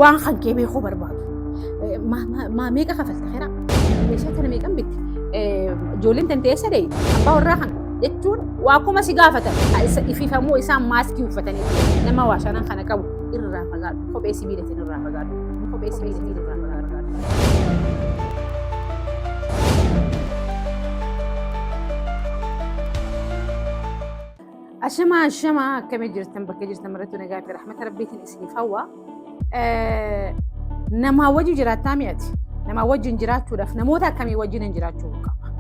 waan kan kee beekuu barbaadu. Meeqa kafalta xeeraa? Meeshaa kana meeqan bitti? Ijoolleen tantee sadee abbaa warraa kan jechuun waa akkuma si gaafatan ififamuu isaan maaskii uffatanii nama waa shanan kana qabu irraa fagaadhu. Kophee sibiilatiin irraa fagaadhu. Kophee sibiilatiin irraa fagaadhu. Ashama akkamii jirtan bakka jirtan marattuu nagaa fi rahmata rabbiitiin isiniif hawwa. Namaa wajji jiraattaa mi'ati. Namaa wajjin jiraachuudhaaf namoota akkamii wajjin jiraachuu qaba.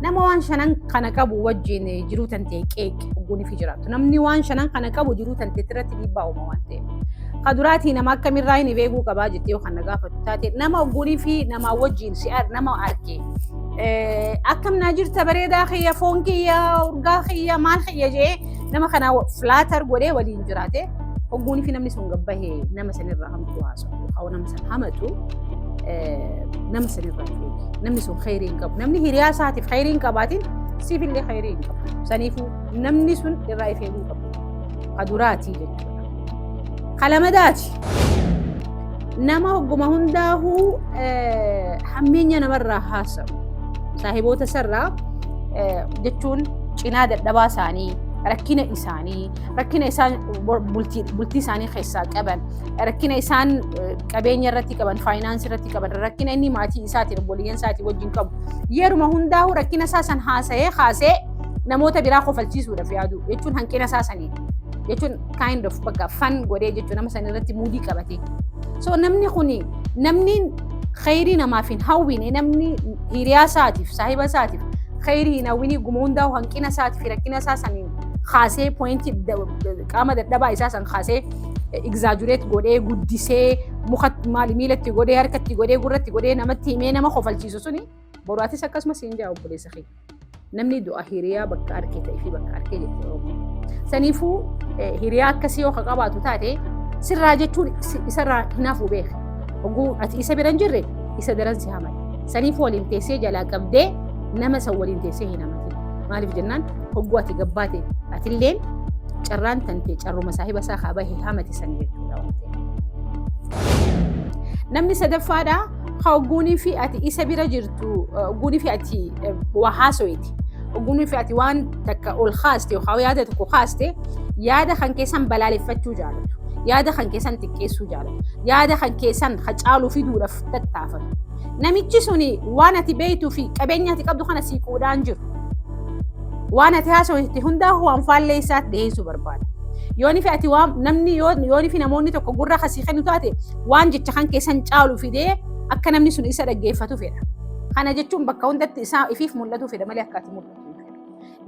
Nama waan shanan kana qabu wajjin jiruu tantee qeeqe ogguunii fi jiraattu. Namni waan shanan kana qabu jiruu tantee irratti dhiibbaa uuma waan ta'eef. Kaduraatii nama akkamirraa hin beekuu qabaa jettee yookaan na gaafatu taate nama ogguunii fi namaa wajjin nama arkee. Akkam naa jirta bareedaa kiyya foon kiyya urgaa kiyya maal kiyya jee nama kana flaatar godhee waliin jiraate ogguunii fi namni sun gabbahee nama sanirraa hamtuu haasa'u haa nama san hamatu nama sanirraa feegi namni sun khayrii hin qabu namni hiriyaa isaatiif khayrii hin qabaatiin siifillee khayrii hin qabu saniifuu namni sun irraa ifeeguu qabu kaduraatii jechuudha kalamadaati nama hogguma hundaahuu hammeenya namarraa haasa'u saahiboota sarraa jechuun cinaa dadhabaa isaanii rakkina isaan bultii isaanii keessaa qaban rakkina isaan qabeenya irratti qaban faayinaansii irratti qaban rakkina inni maatii isaatiin obboleeyyan isaatii wajjin qabu yeruma hundaa'u rakkina isaa san haasa'ee namoota biraa kofalchiisuudhaaf yaadu jechuun hanqina isaa sanii jechuun kind of bakka fan godhee jechuun nama san irratti muudii qabate so namni kuni namni khayrii namaaf hin hawwine namni hiriyaa isaatiif saahiba isaatiif khayrii hin hawwine guma hundaa'u hanqina isaatiif rakkina isaa saniin kaasee poointii qaama dadhabaa isaa san kaasee exaggerate godhee guddisee muka maali miilatti godhee harkatti godhee gurratti godhee namatti himee nama kofalchiisu suni boraatis akkasumas hin jaa obboleessa kee namni du'a hiriyaa bakka arkee ta'ee fi bakka arkee jettee oomu saniifuu hiriyaa akkasii yoo qabaatu taate sirraa jechuun isarraa hinaafuu beeka oguu ati isa bira hin jirre isa daran si hamate saniifuu waliin teessee jalaa qabdee nama san waliin teessee hin hamatin maaliif jennaan hogguu ati gabbaate atilleen carraan tantee carruma saahiba isaa kaabahee hamate san jechuudha waan ta'eef. Namni sadaffaadhaa hogguunii fi ati isa bira jirtu hogguunii fi ati waa haaso'iti hogguunii fi ati waan takka ol kaaste yookaan yaada tokko kaaste yaada kan keessan balaaleffachuu jaalatu yaada kan keessan xiqqeessuu jaalatu yaada kan keessan hacaaluu fiduudhaaf tattaafatu namichi suni waan ati beektuu fi qabeenya ati qabdu kana siiquudhaan jiru. Waan ati haasawatti hundaa'u waan faallee isaatti dhiyeessuu barbaada. Yooni fi ati waan namni yooni fi namoonni tokko gurra kasii kennu taate waan jecha kan keessan caalu fidee akka namni sun isa dhaggeeffatu fedha. Kana jechuun bakka hundatti isaa ifiif mul'atu fedha malee akka ati mul'atu fedha.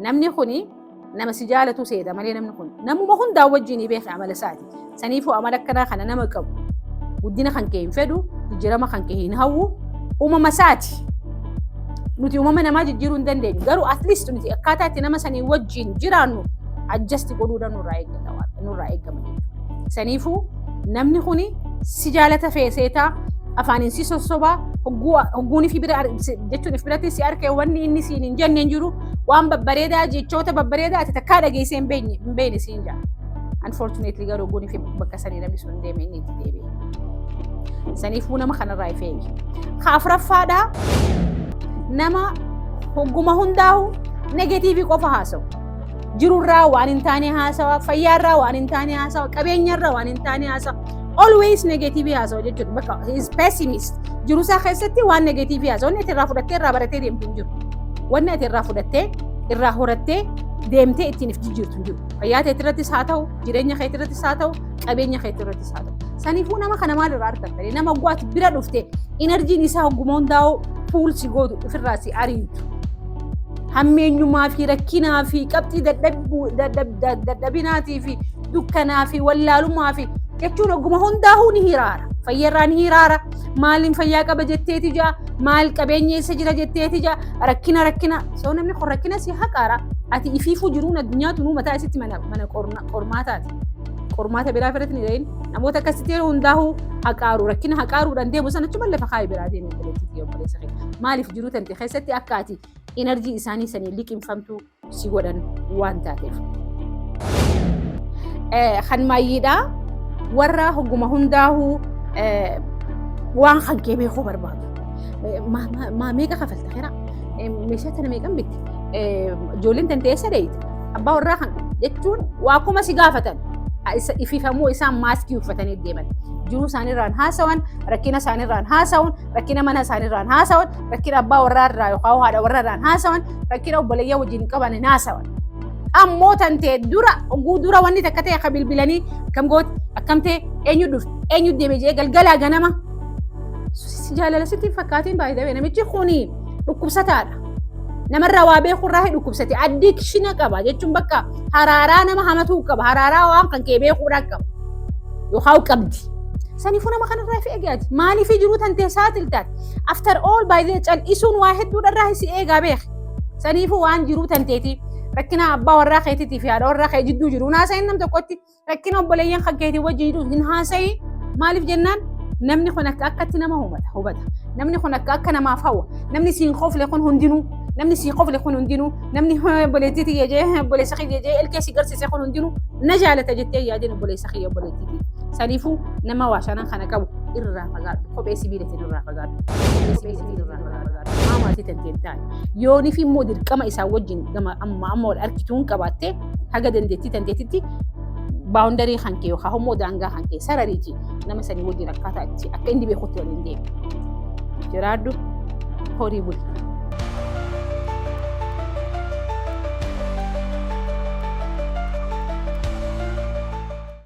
Namni kuni nama si jaalatu seeta malee namni kun namuma hundaa wajjin beeka amala isaati. Saniifuu amala akkanaa kana nama qabu. Guddina kan kee hin fedhu, jijjiirama kan kee hin hawwu, uumama isaati. Nuti uumama namaa jijjiiruu hin dandeenyu garuu at least nuti akkaataa itti nama sanii wajjin jiraannu adjust godhuudhaan nurraa eegama. Saniifuu namni kuni si jaalata feeseetaa afaaniin si sossobaa hogguunii fi bira jechuun if biratti si arkee wanni inni siin hin jenne hin jiru waan babbareedaa jechoota babbareedaa ati takkaa dhageessee hin beekne siin jaa. Unfortunately garuu hogguunii fi bakka sanii namni sun deeme inni itti deebi'e. Saniifuu nama kanarraa if eegi. Afuraffaadhaa nama hogguma hundaa'u negatiivii qofa haasa'u. Jirurraa waan hin taane haasawa, fayyaarraa waan hin taane haasawa, qabeenyarraa waan hin taane haasawa. Always negatiivii haasawa jechuudha. Bakka is pessimist. Jiruusaa keessatti waan negatiivii haasawa. Wanni ati irraa fudhattee irraa baratee deemtu hin jiru. Wanni ati irraa fudhattee irraa horattee deemtee ittiin if jijjiirtu hin jiru. Fayyaa kee irrattis haa ta'u, jireenya kee irrattis haa ta'u, qabeenya kee irrattis haa ta'u. Saniifuu nama kana maalirraa argattanii nama gwaati bira dhufte enerjiin isaa hogguma hundaa'u puulsi gootu ofirraa si ariitu. Hammeenyumaa fi rakkinaa fi qabxii dadhabinaatii fi dukkanaa fi wallaalummaa fi jechuun hogguma hundaa'uu ni hiraara. Fayyarraa ni hiraara. Maaliin fayyaa qaba jetteeti jaa maal qabeenya isa jira jetteeti jaa rakkina soo namni kun rakkina si haqaara ati ifiifuu jiruun addunyaatu nuu mataa isitti mana qormaataati. Qormaata biraa firratti ni dhayin namoota akkasitti hundaa'uu haqaaru rakkina haqaaruudhaan deemu sana achuma lafa kaayee biraa deemu obboleettii obboleessa kee maaliif jiruu tante keessatti akka ati enerjii isaanii sanii liqimfamtuu si godhan waan taateef. Kan maayyiidhaa warra hogguma hundaa'uu وان خنكي بيخو برباد ما ميقا خفلت خيرا مشيت أنا ميقا بيت جولين تنتهي سريت أبا وراخن جتون واكو سقافة في فمو إسام ماسكي وفتني الديمن جرو ساني ران هاسون ركينا ساني ران هاسون ركينا منا ساني ران هاسون ركينا أبا ورار رايو خاو هذا ورار ران هاسون ركينا وبليا وجين كبان ناسون أمو تنتهي دورا واني تكتي قبل بلاني كم قوت أكمتي أنيو ديمجي قلقلا جنما جالة ستي فكاتين بايدا بينا ميجي خوني ركوبستانا نمر وابي خراه ركوبستي أديك شنا كبا جتشم بكا هرارا نما همتو كبا هرارا وان كان كيبي خورا كبا يخاو كبدي سنفونا ما كان رافي أجاد مالي في جروت أنت ساتلتات after all by the time إسون واحد دور الرئيسي إيجا بيخ سنفو وان جروت أنتي ركنا أبا ورا خيتي في هذا ورا خيت جدو جرونا سين نم تقولتي ركنا بليان خكيتي وجه جدو هن سين مالي في جنان نمني خناك أكتنا ما هو بده نمني خناك أكنا ما فوا نمني سين خوف ليكون هندينو نمني سين خوف ليكون هندينو نمني بوليتي يجي بولي سخي يجي الكيس قرص يكون هندينو نجعل تجتي يجي بولي سخي بوليتي سالفو نما واشانا خناكو إرّا فقار خوب سبيلة إرّا فقار ما تنتين تاني يوني في موديل كما يسوجين كما أما الأركيتون كباتة حاجة دندتي باوندري خانكي وخاهم مودانغا خانكي سراريتي نما سني وجي ركعتي أكيد بيخوتوا لندي جرادو horrible